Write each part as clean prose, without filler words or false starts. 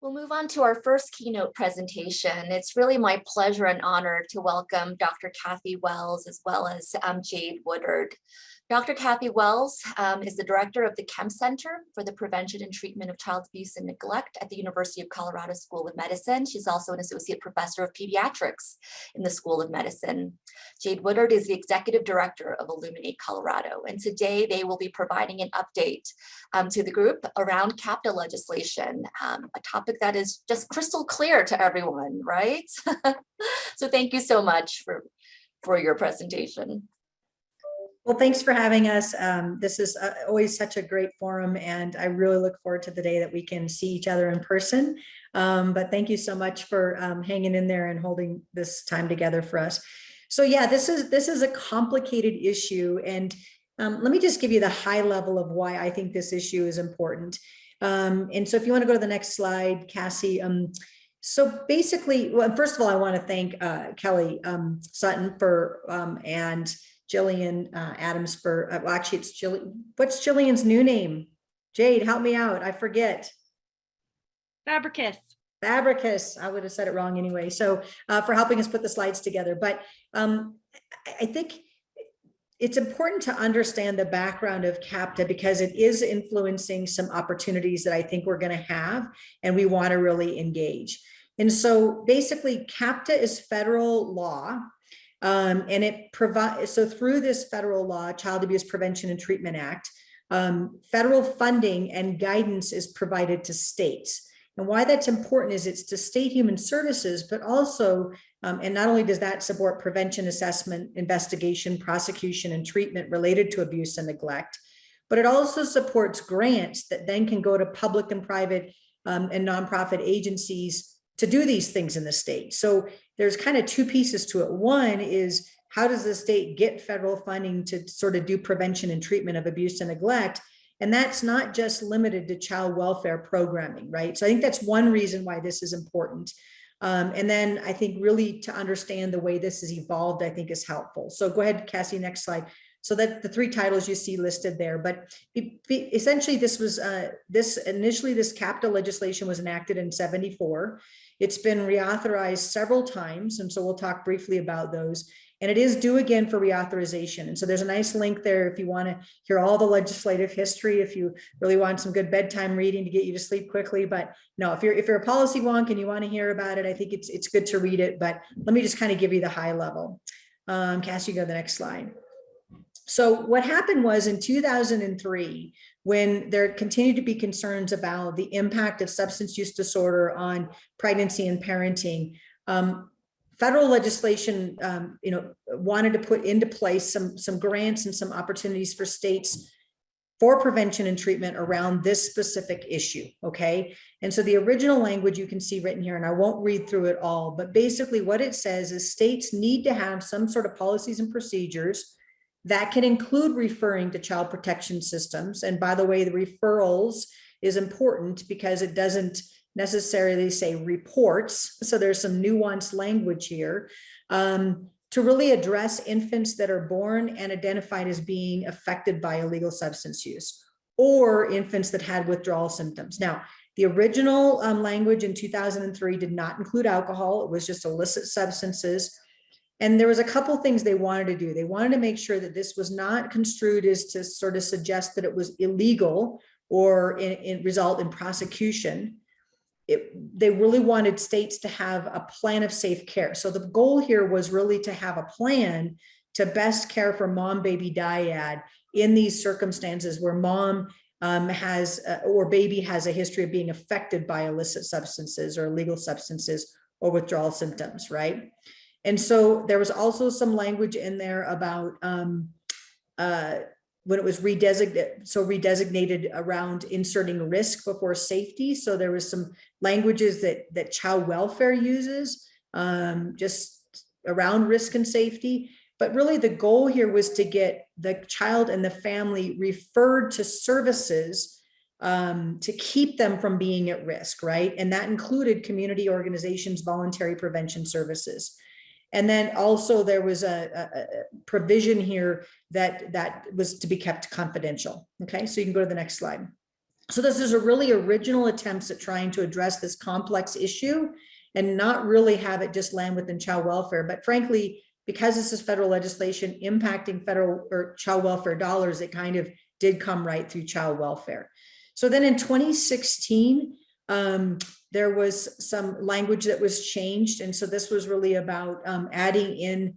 We'll move on to our first keynote presentation. It's really my pleasure and honor to welcome Dr. Kathy Wells as well as Jade Woodard. Dr. Kathy Wells is the director of the Kemp Center for the Prevention and Treatment of Child Abuse and Neglect at the University of Colorado School of Medicine. She's also an associate professor of pediatrics in the School of Medicine. Jade Woodard is the executive director of Illuminate Colorado. And today they will be providing an update to the group around CAPTA legislation, a topic that is just crystal clear to everyone, right? So thank you so much for your presentation. Well, thanks for having us. This is always such a great forum, and I really look forward to the day that we can see each other in person. But thank you so much for hanging in there and holding this time together for us. So yeah, this is a complicated issue, and let me just give you the high level of why I think this issue is important. And so if you want to go to the next slide, Cassie. So basically, well, first of all, I want to thank Kelly Sutton for and Jillian Adams for, well, actually it's Jillian. What's Jillian's new name? Jade, help me out. I forget. Fabricus. I would have said it wrong anyway. So for helping us put the slides together. But I think it's important to understand the background of CAPTA because it is influencing some opportunities that I think we're going to have, and we want to really engage. And so basically CAPTA is federal law. And it provides, so through this federal law, Child Abuse Prevention and Treatment Act, federal funding and guidance is provided to states. And why that's important is it's to state human services, but also, and not only does that support prevention, assessment, investigation, prosecution, and treatment related to abuse and neglect, but it also supports grants that then can go to public and private and nonprofit agencies to do these things in the state. So there's kind of two pieces to it. One is, how does the state get federal funding to sort of do prevention and treatment of abuse and neglect? And that's not just limited to child welfare programming, right? So I think that's one reason why this is important. And then I think really to understand the way this has evolved, I think is helpful. So go ahead, Cassie, next slide. So that the three titles you see listed there, but essentially this was, initially this CAPTA legislation was enacted in '74. It's been reauthorized several times. And so we'll talk briefly about those. And it is due again for reauthorization. And so there's a nice link there if you want to hear all the legislative history, if you really want some good bedtime reading to get you to sleep quickly. But no, if you're a policy wonk and you want to hear about it, I think it's good to read it. But let me just kind of give you the high level. Cassie, go to the next slide. So what happened was in 2003, when there continued to be concerns about the impact of substance use disorder on pregnancy and parenting, federal legislation, wanted to put into place some grants and some opportunities for states for prevention and treatment around this specific issue, okay? And so the original language you can see written here, and I won't read through it all, but basically what it says is states need to have some sort of policies and procedures that can include referring to child protection systems. And by the way, the referrals is important because it doesn't necessarily say reports. So there's some nuanced language here to really address infants that are born and identified as being affected by illegal substance use, or infants that had withdrawal symptoms. Now, the original language in 2003 did not include alcohol. It was just illicit substances. And there was a couple things they wanted to do. They wanted to make sure that this was not construed as to sort of suggest that it was illegal or result in prosecution. They really wanted states to have a plan of safe care. So the goal here was really to have a plan to best care for mom, baby, dyad in these circumstances where mom has or baby has a history of being affected by illicit substances or illegal substances or withdrawal symptoms, right? And so there was also some language in there about when it was redesignated around inserting risk before safety. So there was some languages that child welfare uses just around risk and safety. But really the goal here was to get the child and the family referred to services to keep them from being at risk, right? And that included community organizations, voluntary prevention services. And then also there was a provision here that was to be kept confidential. Okay, so you can go to the next slide. So this is a really original attempts at trying to address this complex issue and not really have it just land within child welfare. But frankly, because this is federal legislation impacting federal or child welfare dollars, it kind of did come right through child welfare. So then in 2016, there was some language that was changed. And so this was really about adding in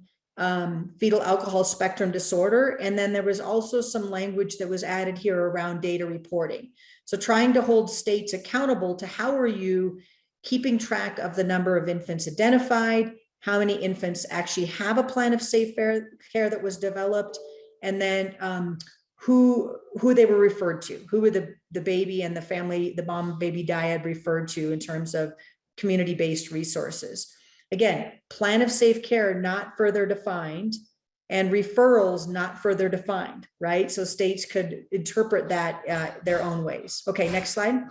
fetal alcohol spectrum disorder. And then there was also some language that was added here around data reporting. So trying to hold states accountable to how are you keeping track of the number of infants identified, how many infants actually have a plan of safe care that was developed, and then who they were referred to, who were the baby and the family, the mom baby dyad referred to in terms of community-based resources. Again, plan of safe care not further defined, and referrals not further defined, right? So states could interpret that their own ways. Okay, next slide.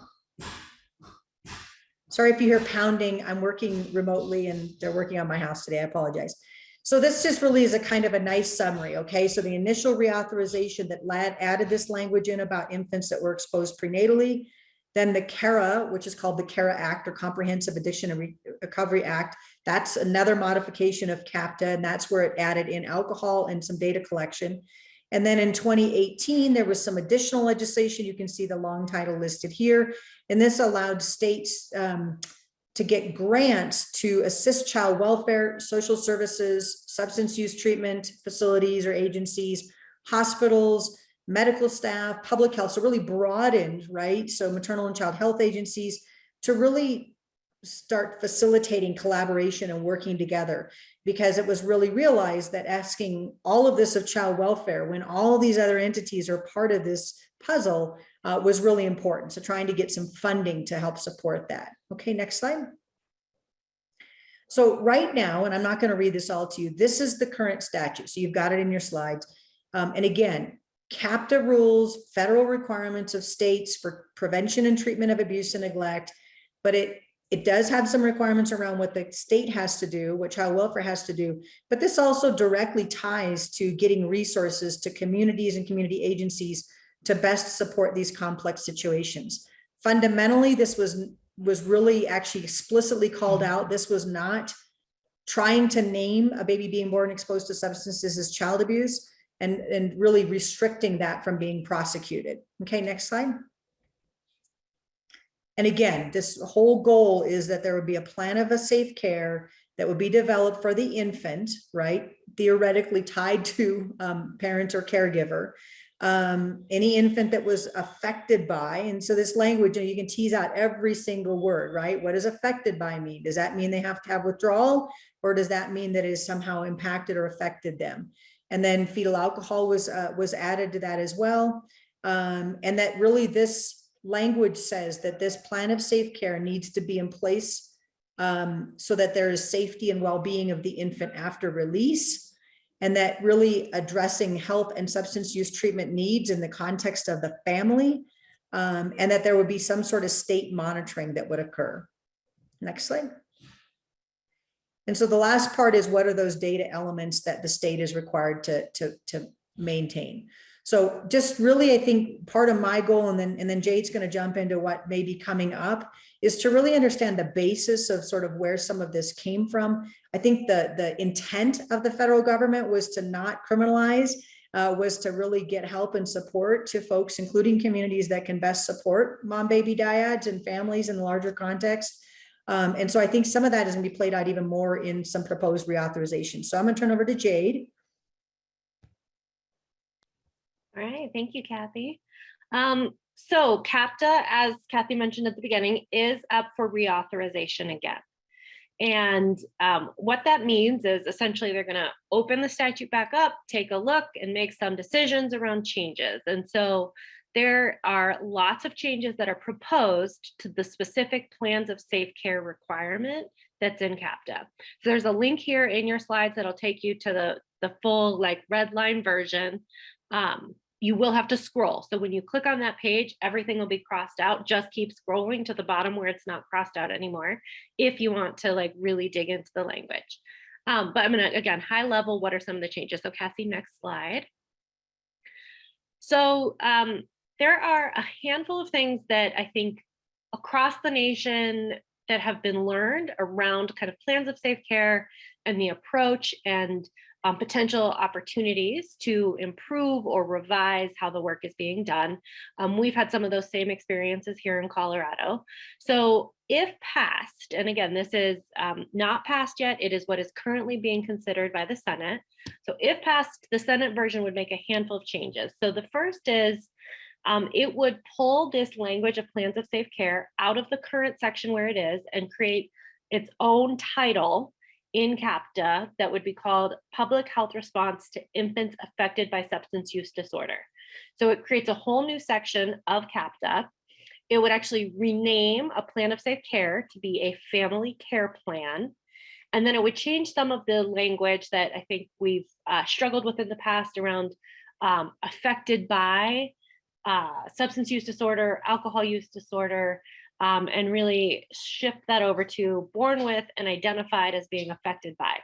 Sorry if you hear pounding, I'm working remotely and they're working on my house today, I apologize. So this just really is a kind of a nice summary, okay? So the initial reauthorization that added this language in about infants that were exposed prenatally, then the CARA, which is called the CARA Act or Comprehensive Addiction and Recovery Act, that's another modification of CAPTA, and that's where it added in alcohol and some data collection. And then in 2018, there was some additional legislation. You can see the long title listed here. And this allowed states to get grants to assist child welfare, social services, substance use treatment facilities or agencies, hospitals, medical staff, public health. So really broadened, right? So maternal and child health agencies to really start facilitating collaboration and working together, because it was really realized that asking all of this of child welfare when all these other entities are part of this puzzle was really important. So trying to get some funding to help support that. Okay, next slide. So right now, and I'm not going to read this all to you, this is the current statute. So you've got it in your slides. And again, CAPTA rules, federal requirements of states for prevention and treatment of abuse and neglect, but it does have some requirements around what the state has to do, what child welfare has to do, but this also directly ties to getting resources to communities and community agencies to best support these complex situations. Fundamentally, this was really actually explicitly called out. This was not trying to name a baby being born exposed to substances as child abuse and really restricting that from being prosecuted. Okay, next slide. And again, this whole goal is that there would be a plan of a safe care that would be developed for the infant, right? Theoretically tied to parent or caregiver. Any infant that was affected by, and so this language, you can tease out every single word, right? What does affected by mean? Does that mean they have to have withdrawal, or does that mean that it has somehow impacted or affected them? And then fetal alcohol was added to that as well. And that really this language says that this plan of safe care needs to be in place so that there is safety and well-being of the infant after release, and that really addressing health and substance use treatment needs in the context of the family, and that there would be some sort of state monitoring that would occur. Next slide. And so the last part is, what are those data elements that the state is required to maintain? So just really, I think part of my goal, and then Jade's going to jump into what may be coming up, is to really understand the basis of sort of where some of this came from. I think the intent of the federal government was to not criminalize, was to really get help and support to folks, including communities that can best support mom baby dyads and families in the larger context. And so I think some of that is going to be played out even more in some proposed reauthorization. So I'm going to turn over to Jade. All right, thank you, Kathy. So CAPTA, as Kathy mentioned at the beginning, is up for reauthorization again. And what that means is essentially they're going to open the statute back up, take a look, and make some decisions around changes. And so there are lots of changes that are proposed to the specific plans of safe care requirement that's in CAPTA. So there's a link here in your slides that'll take you to the full like red line version. You will have to scroll. So when you click on that page, everything will be crossed out. Just keep scrolling to the bottom where it's not crossed out anymore if you want to like really dig into the language. But I'm gonna, again, high level, what are some of the changes? So Cassie, next slide. So there are a handful of things that I think across the nation that have been learned around kind of plans of safe care and the approach and potential opportunities to improve or revise how the work is being done. We've had some of those same experiences here in Colorado. So if passed, and again, this is not passed yet, it is what is currently being considered by the Senate. So if passed, the Senate version would make a handful of changes. So the first is it would pull this language of plans of safe care out of the current section where it is and create its own title in CAPTA that would be called Public Health Response to Infants Affected by Substance Use Disorder. So it creates a whole new section of CAPTA. It would actually rename a plan of safe care to be a family care plan. And then it would change some of the language that I think we've struggled with in the past around affected by substance use disorder, alcohol use disorder, and really shift that over to born with and identified as being affected by.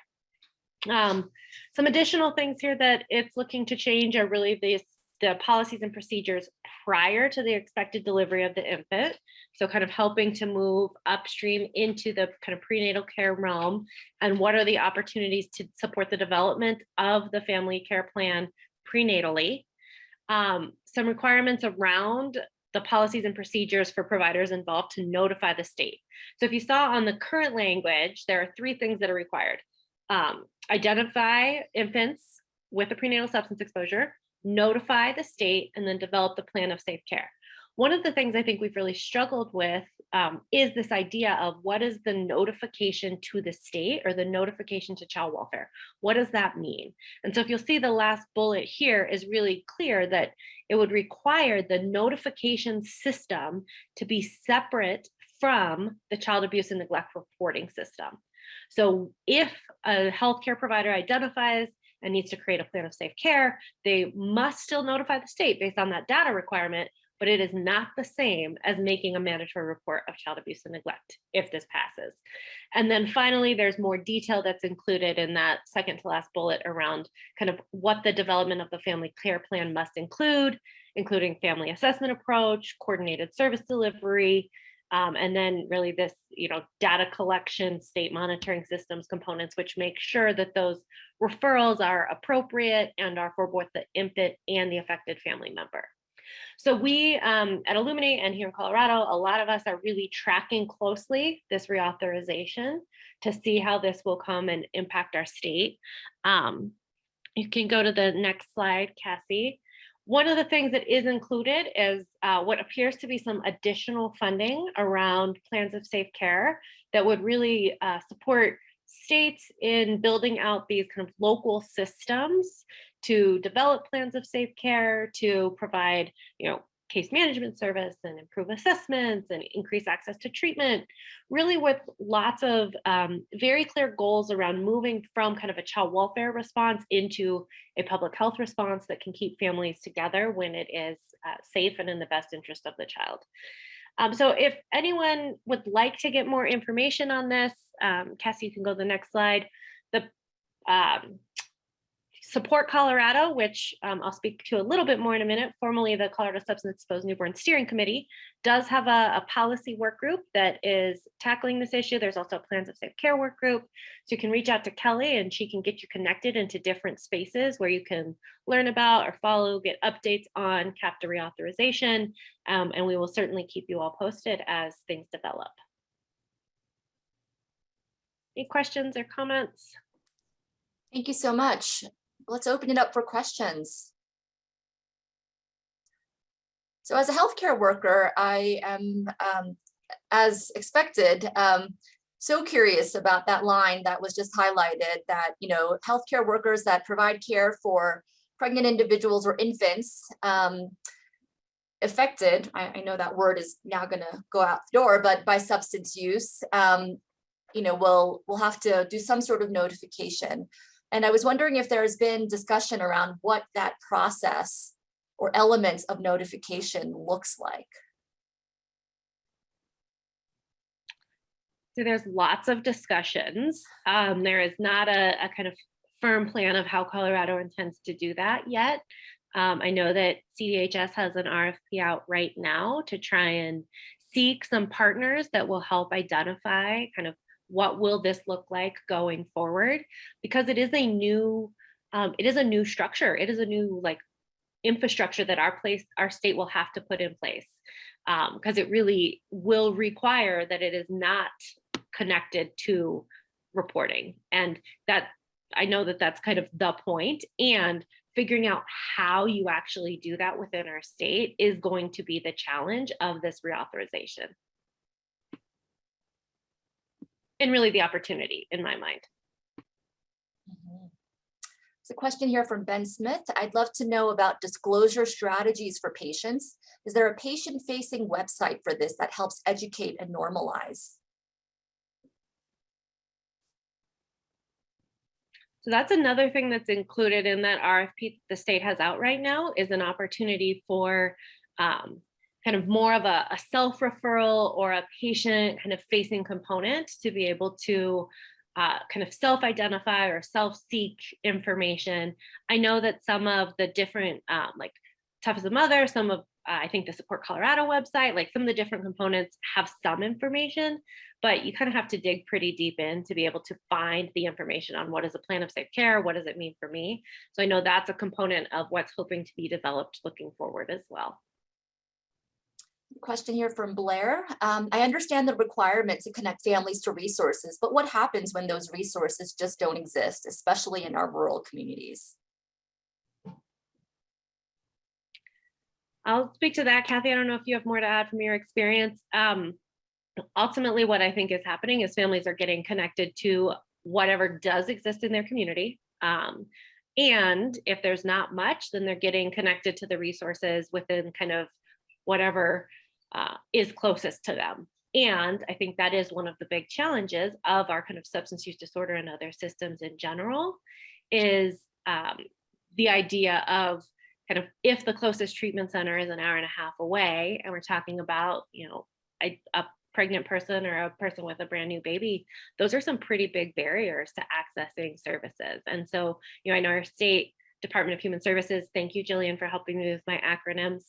Some additional things here that it's looking to change are really the policies and procedures prior to the expected delivery of the infant. So kind of helping to move upstream into the kind of prenatal care realm, and what are the opportunities to support the development of the family care plan prenatally. Some requirements around the policies and procedures for providers involved to notify the state. So if you saw on the current language, there are 3 things that are required. Identify infants with a prenatal substance exposure, notify the state, and then develop the plan of safe care. One of the things I think we've really struggled with is this idea of what is the notification to the state or the notification to child welfare? What does that mean? And so if you'll see the last bullet here is really clear that it would require the notification system to be separate from the child abuse and neglect reporting system. So if a healthcare provider identifies and needs to create a plan of safe care, they must still notify the state based on that data requirement, but it is not the same as making a mandatory report of child abuse and neglect if this passes. And then finally, there's more detail that's included in that second to last bullet around kind of what the development of the family care plan must include, including family assessment approach, coordinated service delivery, and then really this, data collection, state monitoring systems components, which make sure that those referrals are appropriate and are for both the infant and the affected family member. So we at Illuminate and here in Colorado, a lot of us are really tracking closely this reauthorization to see how this will come and impact our state. You can go to the next slide, Cassie. One of the things that is included is what appears to be some additional funding around plans of safe care that would really support states in building out these kind of local systems to develop plans of safe care, to provide, case management service and improve assessments and increase access to treatment, really with lots of very clear goals around moving from kind of a child welfare response into a public health response that can keep families together when it is safe and in the best interest of the child. So if anyone would like to get more information on this, Cassie, you can go to the next slide. The Support Colorado, which I'll speak to a little bit more in a minute, formerly the Colorado Substance Exposed Newborn Steering Committee, does have a policy work group that is tackling this issue. There's also a Plans of Safe Care work group. So you can reach out to Kelly and she can get you connected into different spaces where you can learn about or follow, get updates on CAPTA reauthorization, and we will certainly keep you all posted as things develop. Any questions or comments? Thank you so much. Let's open it up for questions. So as a healthcare worker, I am, as expected, so curious about that line that was just highlighted that, healthcare workers that provide care for pregnant individuals or infants affected, I know that word is now going to go out the door, but by substance use, we'll have to do some sort of notification. And I was wondering if there has been discussion around what that process or elements of notification looks like. So there's lots of discussions. There is not a kind of firm plan of how Colorado intends to do that yet. I know that CDHS has an RFP out right now to try and seek some partners that will help identify kind of what will this look like going forward, because it is a new structure. It is a new like infrastructure that our state will have to put in place, because it really will require that it is not connected to reporting. And that, I know that that's kind of the point, and figuring out how you actually do that within our state is going to be the challenge of this reauthorization. And really the opportunity in my mind. There's a question here from Ben Smith. I'd love to know about disclosure strategies for patients. Is there a patient-facing website for this that helps educate and normalize? So that's another thing that's included in that RFP the state has out right now, is an opportunity for kind of more of a self-referral or a patient kind of facing component to be able to kind of self-identify or self-seek information. I know that some of the different, like Tough as a Mother, some of, I think the Support Colorado website, like some of the different components have some information, but you kind of have to dig pretty deep in to be able to find the information on what is a plan of safe care, what does it mean for me? So I know that's a component of what's hoping to be developed looking forward as well. Question here from Blair. I understand the requirement to connect families to resources, but what happens when those resources just don't exist, especially in our rural communities? I'll speak to that, Kathy. I don't know if you have more to add from your experience. Ultimately, what I think is happening is families are getting connected to whatever does exist in their community. And if there's not much, then they're getting connected to the resources within kind of whatever is closest to them. And I think that is one of the big challenges of our kind of substance use disorder and other systems in general, is the idea of kind of, if the closest treatment center is an hour and a half away, and we're talking about, you know, a pregnant person or a person with a brand new baby, those are some pretty big barriers to accessing services. And so, you know, I know our state Department of Human Services, thank you, Jillian, for helping me with my acronyms,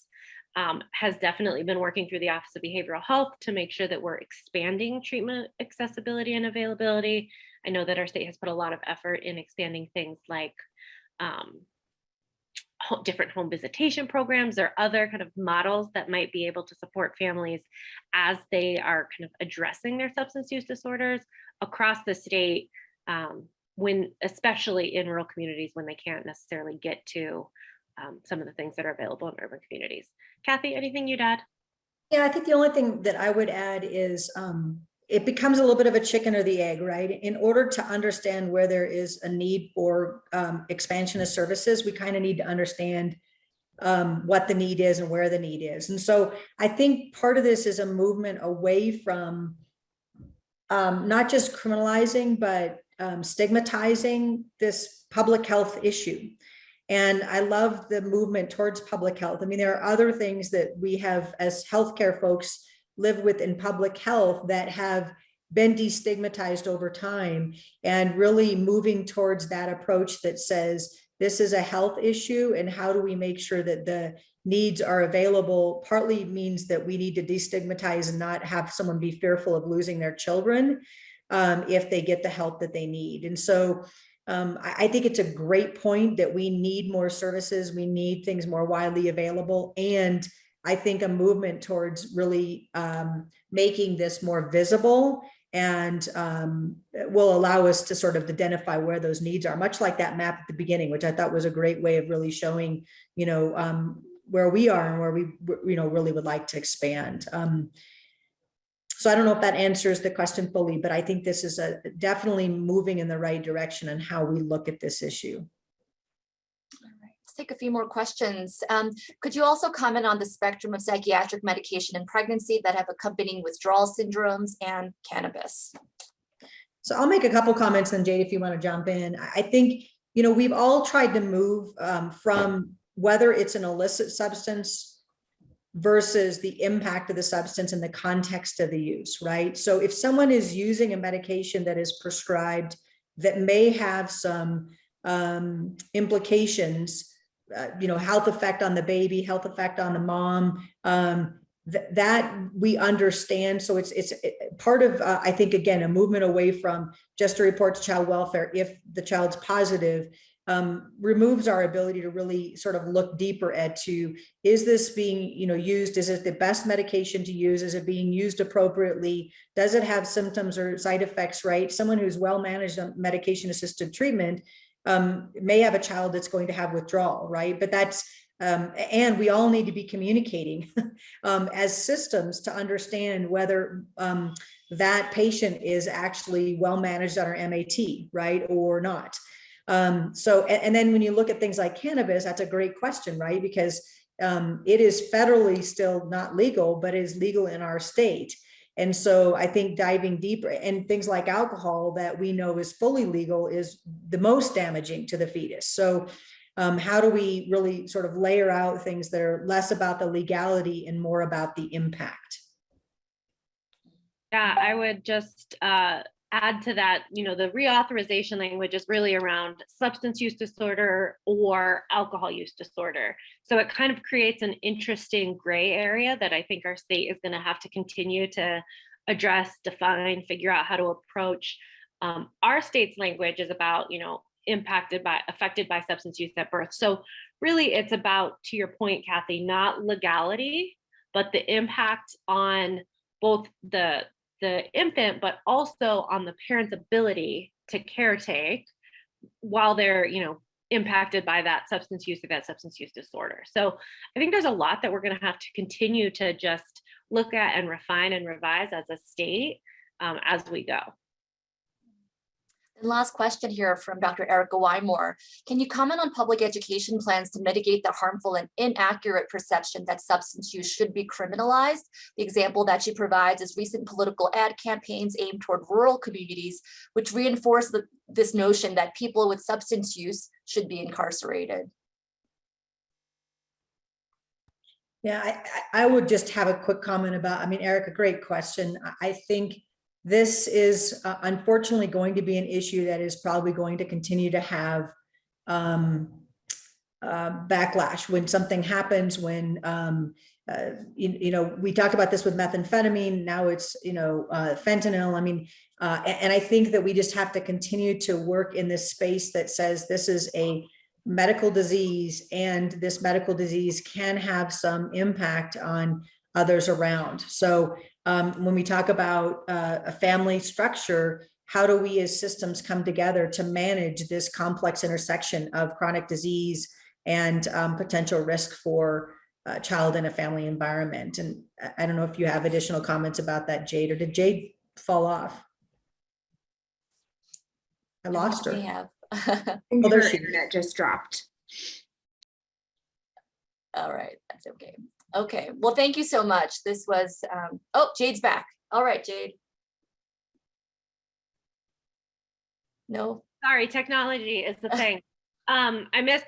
has definitely been working through the Office of Behavioral Health to make sure that we're expanding treatment accessibility and availability. I know that our state has put a lot of effort in expanding things like different home visitation programs or other kind of models that might be able to support families as they are kind of addressing their substance use disorders across the state, when, especially in rural communities, when they can't necessarily get to some of the things that are available in urban communities. Kathy, anything you'd add? Yeah, I think the only thing that I would add is it becomes a little bit of a chicken or the egg, right? In order to understand where there is a need for expansion of services, we kind of need to understand what the need is and where the need is. And so I think part of this is a movement away from not just criminalizing, but stigmatizing this public health issue. And I love the movement towards public health. I mean, there are other things that we have as healthcare folks live with in public health that have been destigmatized over time, and really moving towards that approach that says this is a health issue, and how do we make sure that the needs are available, partly means that we need to destigmatize and not have someone be fearful of losing their children if they get the help that they need. And so I think it's a great point that we need more services, we need things more widely available, and I think a movement towards really making this more visible and will allow us to sort of identify where those needs are, much like that map at the beginning, which I thought was a great way of really showing, you know, where we are and where we, you know, really would like to expand. So I don't know if that answers the question fully, but I think this is definitely moving in the right direction in how we look at this issue. Let's take a few more questions. Could you also comment on the spectrum of psychiatric medication in pregnancy that have accompanying withdrawal syndromes and cannabis? So I'll make a couple comments, and Jade, if you want to jump in. I think, you know, we've all tried to move from whether it's an illicit substance versus the impact of the substance in the context of the use, right? So if someone is using a medication that is prescribed that may have some implications health effect on the baby, health effect on the mom, that we understand. So it's part of, I think, again, a movement away from just a report to child welfare if the child's positive, removes our ability to really sort of look deeper into, is this being, used? Is it the best medication to use? Is it being used appropriately? Does it have symptoms or side effects, right? Someone who's well managed on medication assisted treatment may have a child that's going to have withdrawal, right? But that's, and we all need to be communicating as systems to understand whether that patient is actually well managed on our MAT, right, or not. And then when you look at things like cannabis, that's a great question, right? Because it is federally still not legal, but is legal in our state. And so I think diving deeper, and things like alcohol that we know is fully legal, is the most damaging to the fetus. So how do we really sort of layer out things that are less about the legality and more about the impact? Yeah, I would just add to that, the reauthorization language is really around substance use disorder or alcohol use disorder. So it kind of creates an interesting gray area that I think our state is going to have to continue to address, define, figure out how to approach. Our state's language is about, affected by substance use at birth. So really it's about, to your point, Kathy, not legality, but the impact on both the infant, but also on the parent's ability to caretake while they're, impacted by that substance use or that substance use disorder. So I think there's a lot that we're going to have to continue to just look at and refine and revise as a state as we go. And last question here from Dr. Erica Wymore. Can you comment on public education plans to mitigate the harmful and inaccurate perception that substance use should be criminalized? The example that she provides is recent political ad campaigns aimed toward rural communities, which reinforce this notion that people with substance use should be incarcerated. Yeah, I would just have a quick comment about, Erica, great question. I think this is unfortunately going to be an issue that is probably going to continue to have backlash when something happens, when we talk about this with methamphetamine, now it's fentanyl. And I think that we just have to continue to work in this space that says this is a medical disease, and this medical disease can have some impact on others around. So when we talk about a family structure, how do we as systems come together to manage this complex intersection of chronic disease and potential risk for a child in a family environment? And I don't know if you have additional comments about that, Jade, or did Jade fall off? I lost her. Have. Oh, there she internet just dropped. All right, that's okay. Okay, well, thank you so much. This was, oh, Jade's back. All right, Jade. No. Sorry, technology is the thing. I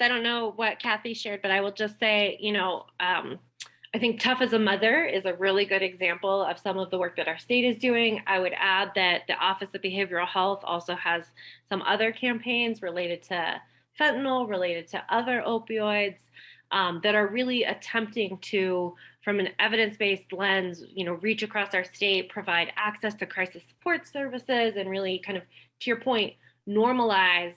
don't know what Kathy shared, but I will just say, I think Tough as a Mother is a really good example of some of the work that our state is doing. I would add that the Office of Behavioral Health also has some other campaigns related to fentanyl, related to other opioids, that are really attempting to, from an evidence-based lens, reach across our state, provide access to crisis support services, and really kind of, to your point, normalize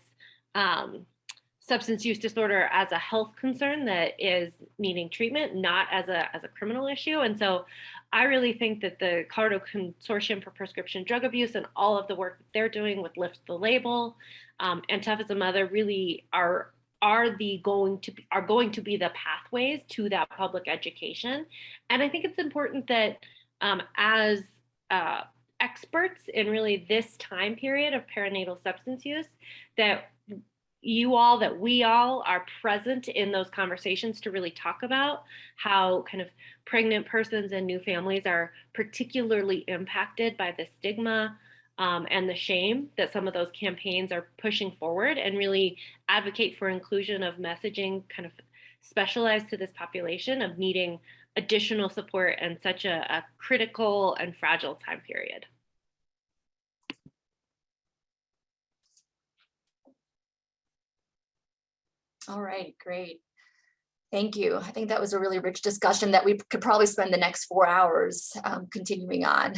substance use disorder as a health concern that is needing treatment, not as a criminal issue. And so I really think that the Colorado Consortium for Prescription Drug Abuse and all of the work that they're doing with Lift the Label and Tough as a Mother really are going to be the pathways to that public education. And I think it's important that as experts in really this time period of perinatal substance use, that we all are present in those conversations to really talk about how kind of pregnant persons and new families are particularly impacted by the stigma and the shame that some of those campaigns are pushing forward, and really advocate for inclusion of messaging kind of specialized to this population of needing additional support in such a critical and fragile time period. All right, great. Thank you. I think that was a really rich discussion that we could probably spend the next 4 hours continuing on.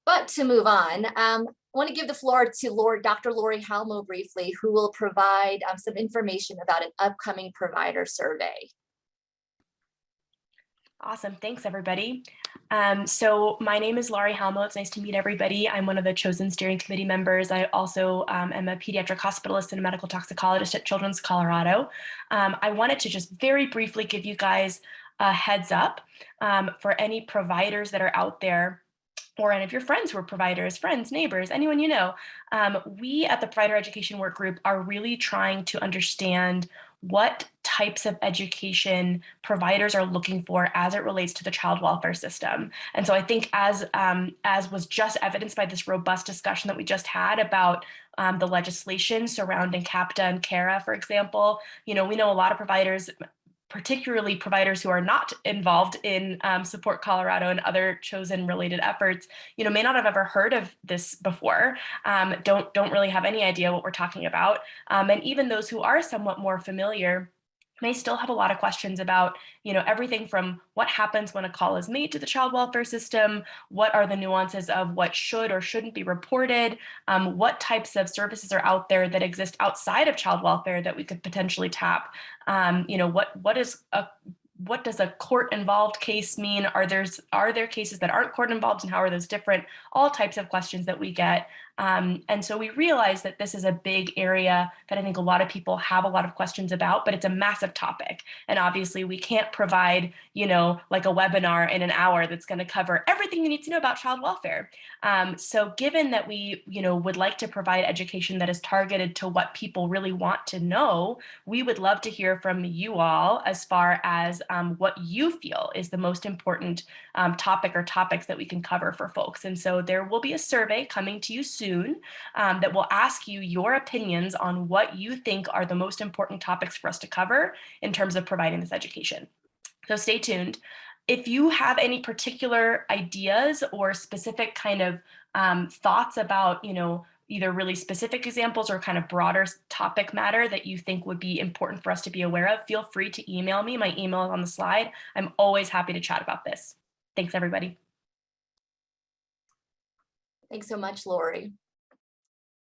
But to move on, I want to give the floor to Dr. Lori Halmo briefly, who will provide some information about an upcoming provider survey. Awesome. Thanks, everybody. So my name is Laurie Halmo. It's nice to meet everybody. I'm one of the chosen steering committee members. I also am a pediatric hospitalist and a medical toxicologist at Children's Colorado. I wanted to just very briefly give you guys a heads up for any providers that are out there, or any of your friends who are providers, friends, neighbors, anyone you know. We at the Provider Education Work Group are really trying to understand what types of education providers are looking for as it relates to the child welfare system. And so I think as was just evidenced by this robust discussion that we just had about the legislation surrounding CAPTA and CARA, for example, we know a lot of providers, particularly providers who are not involved in Support Colorado and other chosen related efforts, may not have ever heard of this before, don't really have any idea what we're talking about. And even those who are somewhat more familiar may still have a lot of questions about, everything from what happens when a call is made to the child welfare system, what are the nuances of what should or shouldn't be reported, what types of services are out there that exist outside of child welfare that we could potentially tap, what does a court-involved case mean? Are there cases that aren't court-involved, and how are those different? All types of questions that we get. And so we realize that this is a big area that I think a lot of people have a lot of questions about, but it's a massive topic. And obviously we can't provide, like a webinar in an hour that's going to cover everything you need to know about child welfare. So given that we, would like to provide education that is targeted to what people really want to know, we would love to hear from you all as far as what you feel is the most important topic or topics that we can cover for folks. And so there will be a survey coming to you soon that will ask you your opinions on what you think are the most important topics for us to cover in terms of providing this education. So stay tuned. If you have any particular ideas or specific kind of thoughts about, either really specific examples or kind of broader topic matter that you think would be important for us to be aware of, feel free to email me. My email is on the slide. I'm always happy to chat about this. Thanks, everybody. Thanks so much, Lori.